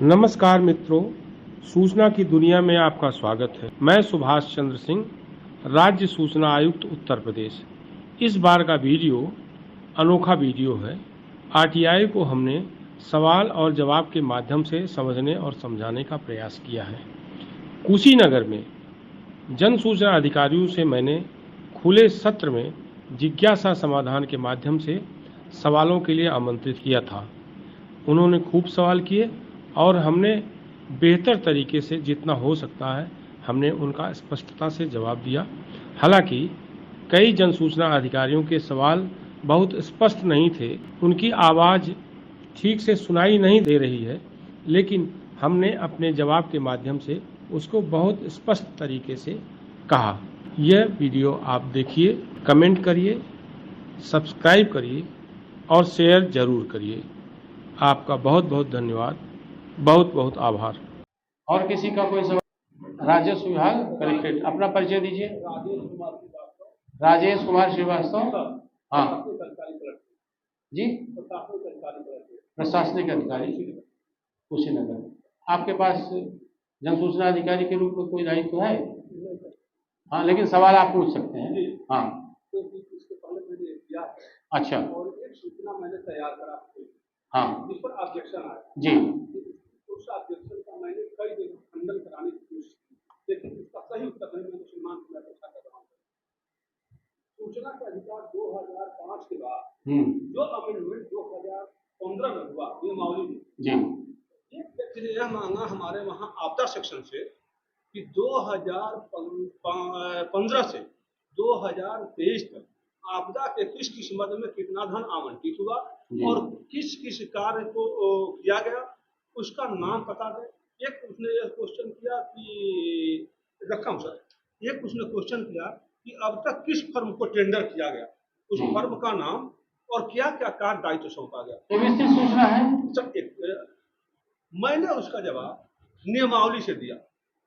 नमस्कार मित्रों, सूचना की दुनिया में आपका स्वागत है। मैं सुभाष चंद्र सिंह, राज्य सूचना आयुक्त उत्तर प्रदेश। इस बार का वीडियो अनोखा वीडियो है। आरटीआई को हमने सवाल और जवाब के माध्यम से समझने और समझाने का प्रयास किया है। कुशीनगर में जन सूचना अधिकारियों से मैंने खुले सत्र में जिज्ञासा समाधान के माध्यम से सवालों के लिए आमंत्रित किया था। उन्होंने खूब सवाल किए और हमने बेहतर तरीके से जितना हो सकता है हमने उनका स्पष्टता से जवाब दिया। हालांकि कई जन सूचना अधिकारियों के सवाल बहुत स्पष्ट नहीं थे, उनकी आवाज़ ठीक से सुनाई नहीं दे रही है, लेकिन हमने अपने जवाब के माध्यम से उसको बहुत स्पष्ट तरीके से कहा। यह वीडियो आप देखिए, कमेंट करिए, सब्सक्राइब करिए और शेयर जरूर करिए। आपका बहुत बहुत धन्यवाद, बहुत बहुत आभार। और किसी का कोई सवाल? राजस्व विभाग कलेक्ट्रेट, अपना परिचय दीजिए। राजेश कुमार श्रीवास्तव। हाँ जी, प्रशासनिक अधिकारी कुशीनगर। आपके पास जन सूचना अधिकारी के रूप में कोई दायित्व है? हाँ, लेकिन सवाल आप पूछ सकते हैं। हाँ, अच्छा, सूचना मैंने तैयार करा, हाँ, जिस पर ऑब्जेक्शन आया जी, उस ऑब्जेक्शन का मैंने कई जगह खंडन कराने की कोशिश की, लेकिन उसका सही उत्तर नहीं मैं मुसलमान को मैं अच्छा कर रहा हूँ। सूचना का अधिकार 2005 के बाद जो अमेंडमेंट 2015 में हुआ नियमावली में, जी, एक व्यक्ति ने यह मांगा हमारे वहाँ आपदा सेक्शन से कि 2015 से 2023 तक आपदा के किस किस मद में कितना धन आवंटित हुआ और किस किस कार्य को किया गया, उसका नाम पता दे। एक उसने यह क्वेश्चन किया कि रकम सर, एक उसने क्वेश्चन किया कि अब तक किस फर्म को टेंडर किया गया, उस फर्म का नाम और क्या क्या कार्य दायित्व सौंपा गया। विस्तृत सूचना है सर, मैंने उसका जवाब नियमावली से दिया।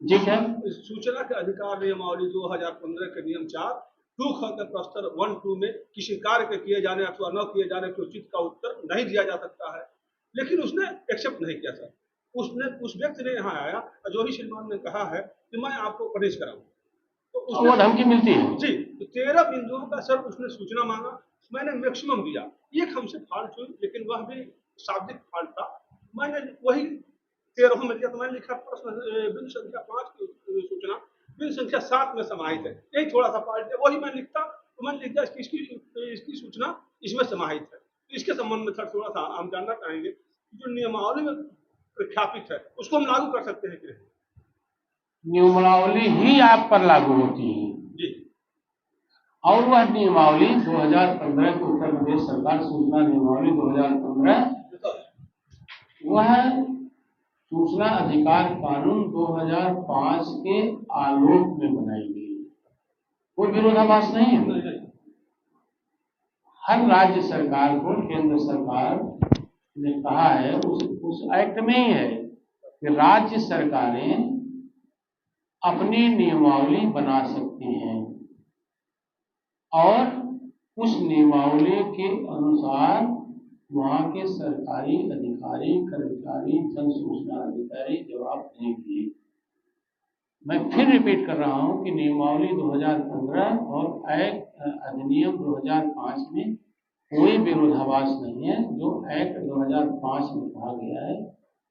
जी सर। सूचना के अधिकार नियमावली 2015 के नियम 4 टू के प्रस्तर 1-2 में किसी कार्य के किए जाने अथवा न किए जाने के उचित का उत्तर नहीं दिया जा सकता है, लेकिन उसने एक्सेप्ट नहीं किया सर। उस व्यक्ति ने यहाँ आया, जोही सलमान ने कहा है कि मैं आपको पनिश कराऊं, तो उसने वो धमकी मिलती है जी। तो 13 बिंदुओं का सर उसने सूचना मांगा, मैंने मैक्सिमम दिया। एक हमसे फॉल्ट हुई, लेकिन वह भी शाब्दिक फॉल्ट था, मैंने वही 13 में दिया। तो मैंने लिखा प्रश्न बिंदु संख्या 5 की सूचना बिंदु संख्या 7 में समाहित है, यही थोड़ा सा फॉल्ट है, वही मैं लिखता तो मैंने लिख दिया इसकी सूचना इसमें समाहित है। तो इसके संबंध में सर थोड़ा सा हम जानना चाहेंगे, जो नियमावली में प्रख्यापित है उसको हम लागू कर सकते हैं कि नहीं? नियमावली ही आप पर लागू होती है जी, और वह नियमावली 2015 के उत्तर प्रदेश सरकार सूचना नियमावली 2015 वह सूचना अधिकार कानून 2005 के आलोक में बनाई गई, कोई विरोधाभास नहीं है। हर राज्य सरकार को केंद्र सरकार ने कहा है, उस एक्ट में ही है कि राज्य सरकारें अपनी नियमावली बना सकती हैं और उस नियमावली के अनुसार वहाँ के सरकारी अधिकारी, कर्मचारी, जन सूचना अधिकारी जवाब देंगे। मैं फिर रिपीट कर रहा हूँ कि नियमावली 2015 और एक्ट अधिनियम 2005 में कोई विरोधाभास नहीं है। जो एक्ट 2005 में कहा गया है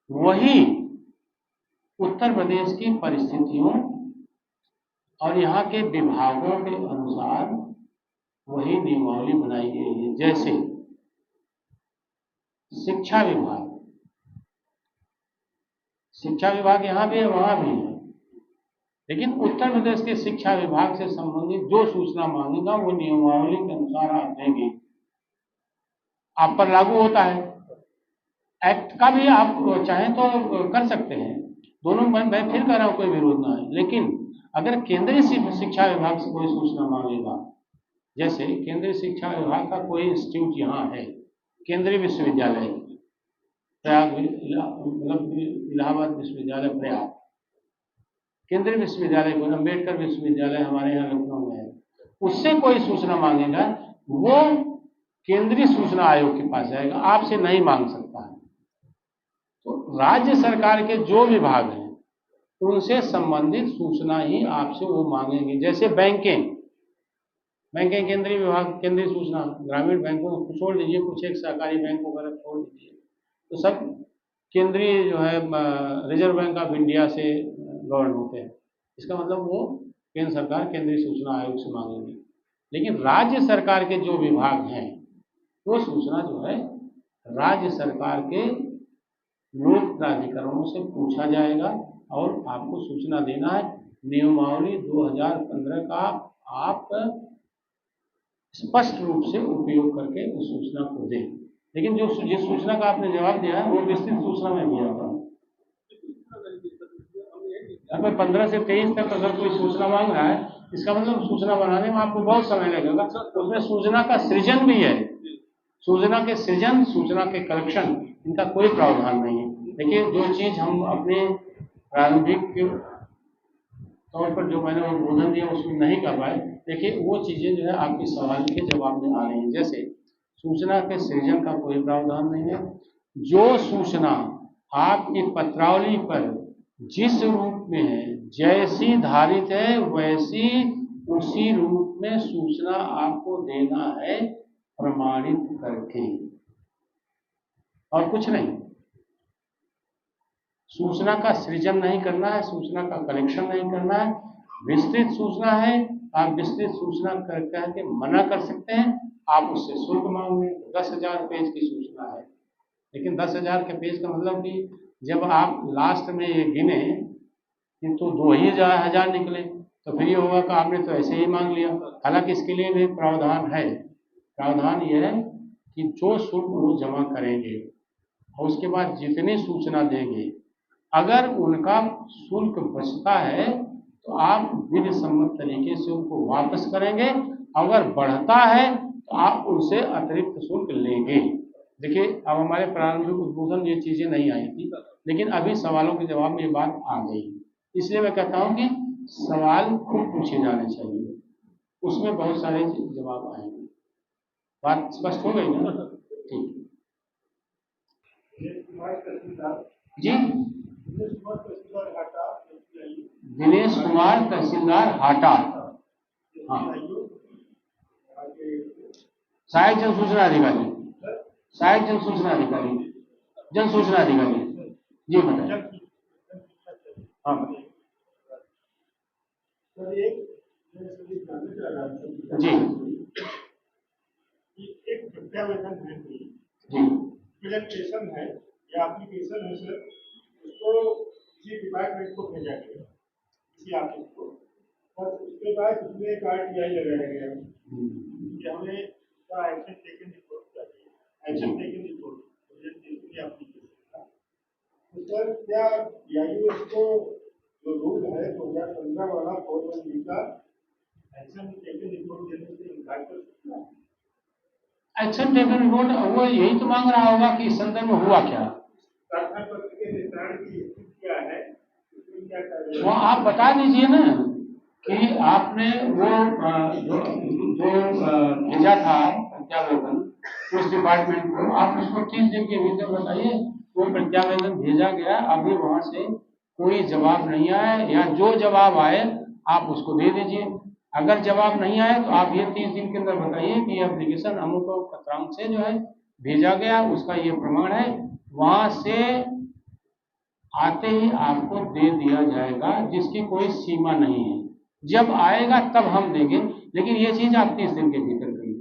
वही उत्तर प्रदेश की परिस्थितियों और यहाँ के विभागों के अनुसार वही नियमावली बनाई गई है। जैसे शिक्षा विभाग यहाँ भी है, वहाँ भी है, लेकिन उत्तर प्रदेश के शिक्षा विभाग से संबंधित जो सूचना मांगेगा वो नियमावली के अनुसार आप देंगे, आप पर लागू होता है। एक्ट का भी आप चाहें तो कर सकते हैं, दोनों मैं फिर कह रहा हूँ कोई विरोध ना है। लेकिन अगर केंद्रीय शिक्षा विभाग से कोई सूचना मांगेगा, जैसे केंद्रीय शिक्षा विभाग का कोई इंस्टीट्यूट यहाँ है, केंद्रीय विश्वविद्यालय प्रयाग, मतलब इलाहाबाद विश्वविद्यालय प्रयाग, केंद्रीय विश्वविद्यालय को अम्बेडकर विश्वविद्यालय हमारे यहाँ लखनऊ में है, उससे कोई सूचना मांगेगा वो केंद्रीय सूचना आयोग के पास जाएगा, आपसे नहीं मांग सकता है। तो राज्य सरकार के जो विभाग हैं उनसे संबंधित सूचना ही आपसे वो मांगेंगे। जैसे बैंकें केंद्रीय विभाग, केंद्रीय सूचना, ग्रामीण बैंकों को छोड़ दीजिए, कुछ एक सहकारी बैंक वगैरह छोड़ दीजिए, तो सब केंद्रीय जो है रिजर्व बैंक ऑफ इंडिया से गवर्न होते हैं। इसका मतलब वो केंद्र सरकार केंद्रीय सूचना आयोग से मांगेंगे। लेकिन राज्य सरकार के जो विभाग हैं वो सूचना जो है राज्य सरकार के लोक प्राधिकरणों से पूछा जाएगा और आपको सूचना देना है। नियमावली 2015 का आप स्पष्ट रूप से उपयोग करके उस सूचना को दें। लेकिन जिस सूचना का आपने जवाब दिया है वो विस्तृत सूचना में दिया होगा। अगर 15 से 23 तक अगर कोई सूचना मांग रहा है, इसका मतलब सूचना बनाने में आपको बहुत समय लगेगा। उसमें सूचना का सृजन भी है, सूचना के सृजन, सूचना के कलेक्शन, इनका कोई प्रावधान नहीं है। देखिए, जो चीज हम अपने प्रारंभिक तौर पर जो मैंने उद्बोधन दिया उसमें नहीं कर पाए, देखिए वो चीजें जो है आपके सवाल के जवाब में आ रही हैं। जैसे सूचना के सृजन का कोई प्रावधान नहीं है। जो सूचना आपकी पत्रावली पर जिस रूप में है, जैसी धारित है वैसी उसी रूप में सूचना आपको देना है, प्रमाणित करके, और कुछ नहीं। सूचना का सृजन नहीं करना है, सूचना का कलेक्शन नहीं करना है। विस्तृत सूचना है, आप विस्तृत सूचना करके मना कर सकते हैं। आप उससे शुल्क मांगे, 10,000 पेज की सूचना है, लेकिन 10,000 के पेज का मतलब कि जब आप लास्ट में ये गिने तो 2,000 निकले, तो फिर ये होगा कि आपने तो ऐसे ही मांग लिया। हालांकि इसके लिए भी प्रावधान है। प्रावधान ये है कि जो शुल्क वो जमा करेंगे और उसके बाद जितनी सूचना देंगे, अगर उनका शुल्क बचता है तो आप विधि सम्मत तरीके से उनको वापस करेंगे, अगर बढ़ता है तो आप उनसे अतिरिक्त शुल्क लेंगे। देखिए, अब हमारे प्रारंभिक उद्बोधन ये चीजें नहीं आई थी, लेकिन अभी सवालों के जवाब में ये बात आ गई। इसलिए मैं कहता हूँ कि सवाल खूब पूछे जाने चाहिए, उसमें बहुत सारे जवाब आएंगे। बात स्पष्ट हो गई ना? ठीक जी। दिनेश कुमार तहसीलदार हाटा, हाँ, सहायक जन सूचना अधिकारी, सहायक जन सूचना अधिकारी, जन सूचना अधिकारी जी, बताइए। हाँ जी एक प्रत्यावेदन है जी, प्रेजेंटेशन है या एप्लीकेशन है सर, उसको किसी डिपार्टमेंट को भेजा गया, किसी ऑफिस को, और उसके बाद उसमें एक RTI लगाया गया कि हमें एक्शन टेकन रिपोर्ट चाहिए, एक्शन टेकन रिपोर्ट प्रेजेंटेशन या एप्लीकेशन का। तो सर क्या DIO को जो रूल है 2015 वाला 4(1) का एक्शन टेकन रिपोर्ट देने से इनकार कर सकता है? एक्शन टेकन रिपोर्ट वो यही तो मांग रहा होगा कि इस संदर्भ में हुआ क्या, क्या है, वो आप बता दीजिए ना कि आपने वो जो भेजा था प्रत्यावेदन उस डिपार्टमेंट को, आप उसको 30 दिन के भीतर बताइए वो प्रत्यावेदन भेजा गया, अभी वहां से कोई जवाब नहीं आया, या जो जवाब आए आप उसको दे दीजिए। अगर जवाब नहीं आए तो आप ये 30 दिन के अंदर बताइए कि एप्लीकेशन अमुक खतरांक से जो है भेजा गया, उसका ये प्रमाण है, वहां से आते ही आपको दे दिया जाएगा, जिसकी कोई सीमा नहीं है। जब आएगा तब हम देंगे, लेकिन ये चीज आप 30 दिन के भीतर करिए।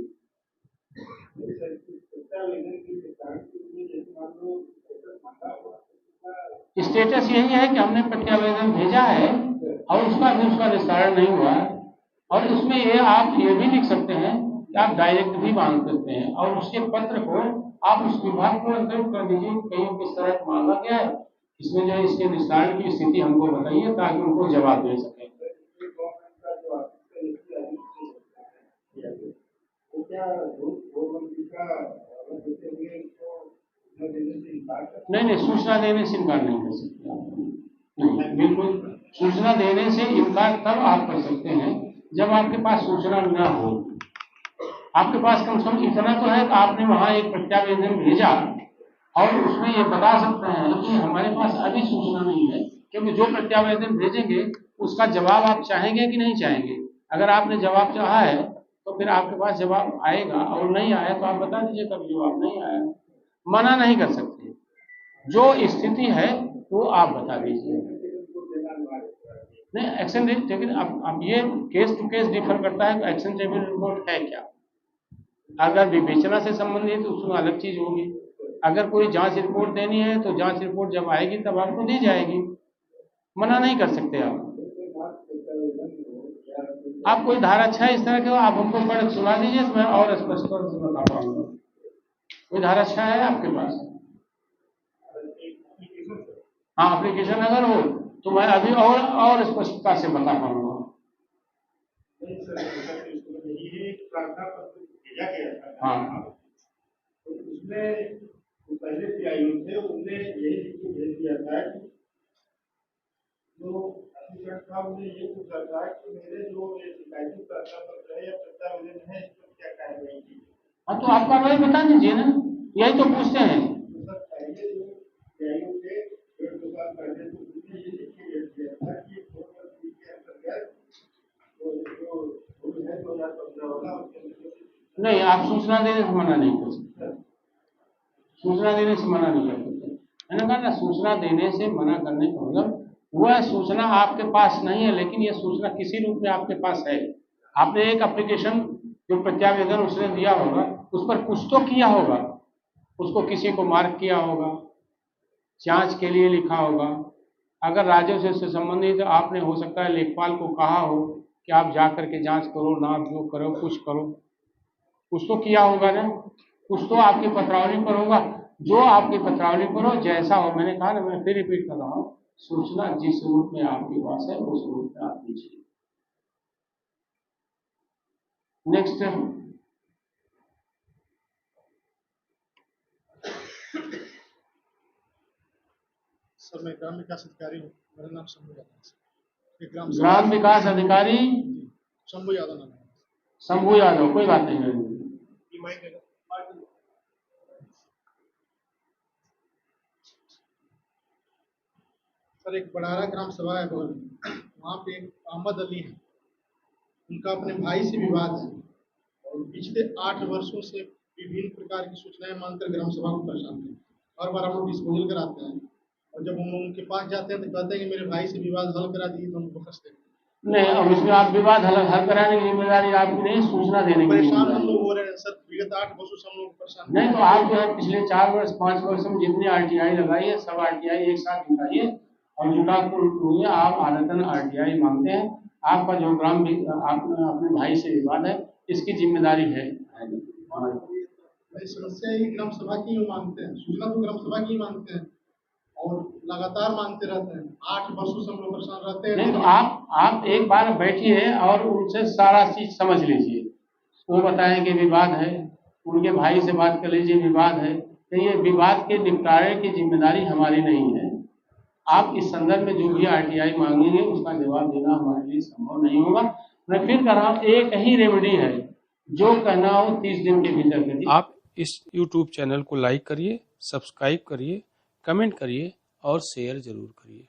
स्टेटस यही है कि हमने प्रत्यावेदन भेजा है और उसका भी उसका निस्तारण नहीं हुआ, और उसमें ये आप ये भी लिख सकते हैं कि आप डायरेक्ट भी मांग सकते हैं, और उसके पत्र को आप उस विभाग को अंतरित कर दीजिए, कहीं किस तरह मांगा गया है, इसमें जो है इसके निस्तारण की स्थिति हमको बताइए ताकि उनको जवाब दे सके। नहीं, सूचना देने से इनकार नहीं कर सकते आप। नहीं, बिल्कुल सूचना देने से इनकार तब आप कर सकते हैं जब आपके पास सूचना न हो। आपके पास कम से कम इतना तो है कि आपने वहां एक प्रत्यावेदन भेजा और उसमें ये बता सकते हैं कि हमारे पास अभी सूचना नहीं है, क्योंकि जो प्रत्यावेदन भेजेंगे उसका जवाब आप चाहेंगे कि नहीं चाहेंगे। अगर आपने जवाब चाहा है तो फिर आपके पास जवाब आएगा, और नहीं आया तो आप बता दीजिए कब जवाब नहीं आया। मना नहीं कर सकते, जो स्थिति है वो आप बता दीजिए। नहीं, एक्शन टेबल अब ये केस टू केस डिफर करता है, तो एक्शन टेबल रिपोर्ट है क्या। अगर विवेचना से संबंधित तो उसमें अलग चीज होगी। अगर कोई जांच रिपोर्ट देनी है तो जांच रिपोर्ट जब आएगी तब आपको दी जाएगी, मना नहीं कर सकते आप कोई धारा 6 इस तरह के हो, आप हमको पढ़ सुना दीजिए तो मैं और स्पष्ट तौर से बता पाऊंगा। कोई धारा 6 है आपके पास? हाँ, एप्लीकेशन अगर हो तो मैं अभी और स्पष्टता से बता पाऊंगा। हाँ, उसमें पहले पीआईओ थे, उन्होंने यही भेज दिया था कि जो असिस्टेंट था उन्हें ये पूछा था कि मेरे जो शिकायती प्रार्थना पत्र है या प्रत्यावेदन है इस पर क्या कार्रवाई की। हाँ, तो आप कार्रवाई बता दीजिए ना, यही तो पूछते हैं। सर पहले जो पीआईओ थे 1.5 साल पहले तो उन्होंने ये लिख के भेज दिया था कि 4 के अंतर्गत जो है 2015 वाला नहीं, आप सूचना देने से मना नहीं कर सकते, सूचना देने से मना नहीं कर सकते। मैंने कहा ना, सूचना देने से मना करने का मतलब वह सूचना आपके पास नहीं है, लेकिन यह सूचना किसी रूप में आपके पास है। आपने एक एप्लीकेशन जो प्रत्यावेदन उसने दिया होगा उस पर कुछ तो किया होगा, उसको किसी को मार्क किया होगा, जांच के लिए लिखा होगा। अगर राजस्व से संबंधित आपने हो सकता है लेखपाल को कहा हो कि आप जा करके जांच करो, नाप जो करो, कुछ करो, कुछ तो किया होगा ना, कुछ तो आपकी पत्रावली पर होगा। जो आपकी पत्रावली पर हो, जैसा हो, मैंने कहा ना, मैं फिर रिपीट कर रहा हूँ, सूचना जिस रूप में आपके पास है उस रूप में आप दीजिए। नेक्स्ट, सर मैं ग्राम विकास अधिकारी हूँ, मेरा नाम शंभू यादव है। ग्राम विकास अधिकारी शंभू यादव नाम है। शंभू यादव, कोई बात नहीं। सर एक बड़ारा ग्राम सभा है बगल में, वहाँ पे एक अहमद अली है, उनका अपने भाई से विवाद है और पिछले 8 वर्षों से विभिन्न प्रकार की सूचनाएं मांगकर ग्राम सभा को परेशान हैं। हर बार हम लोग डिस्पोजल कराते हैं और जब हम उनके पास जाते हैं तो कहते हैं कि मेरे भाई से विवाद हल करा दिए, तो हम बखसते हैं। नहीं, अब इसमें आप विवाद हल कराने की जिम्मेदारी आपकी नहीं, सूचना देने की परेशान हम लोग हो रहे हैं सर, विगत 8 वर्षों से हम लोग परेशान। नहीं, तो आप जो है पिछले 4 वर्ष 5 वर्ष में जितनी आरटीआई लगाई है सब आरटीआई एक साथ जुटाइए और जुटा कर आप आदतन आरटीआई मांगते हैं। आपका जो ग्राम अपने भाई से विवाद है इसकी जिम्मेदारी है। समस्या है ग्राम सभा की मांगते हैं, सूचना तो ग्राम सभा की मांगते हैं और लगातार मांगते रहते हैं। 8 वर्षों से हम लोग परेशान रहते हैं। नहीं, तो आप एक बार बैठिए और उनसे सारा चीज समझ लीजिए, वो बताएं कि विवाद है, उनके भाई से बात कर लीजिए विवाद है, तो ये विवाद के निपटारे की जिम्मेदारी हमारी नहीं है। आप इस संदर्भ में जो भी आरटीआई मांगेंगे उसका जवाब देना हमारे लिए संभव नहीं होगा। मैं फिर कह रहा हूँ, एक ही रेमेडी है, जो कहना हो 30 दिन के भीतर करिए। आप इस YouTube चैनल को लाइक करिए, सब्सक्राइब करिए, कमेंट करिए और शेयर जरूर करिए।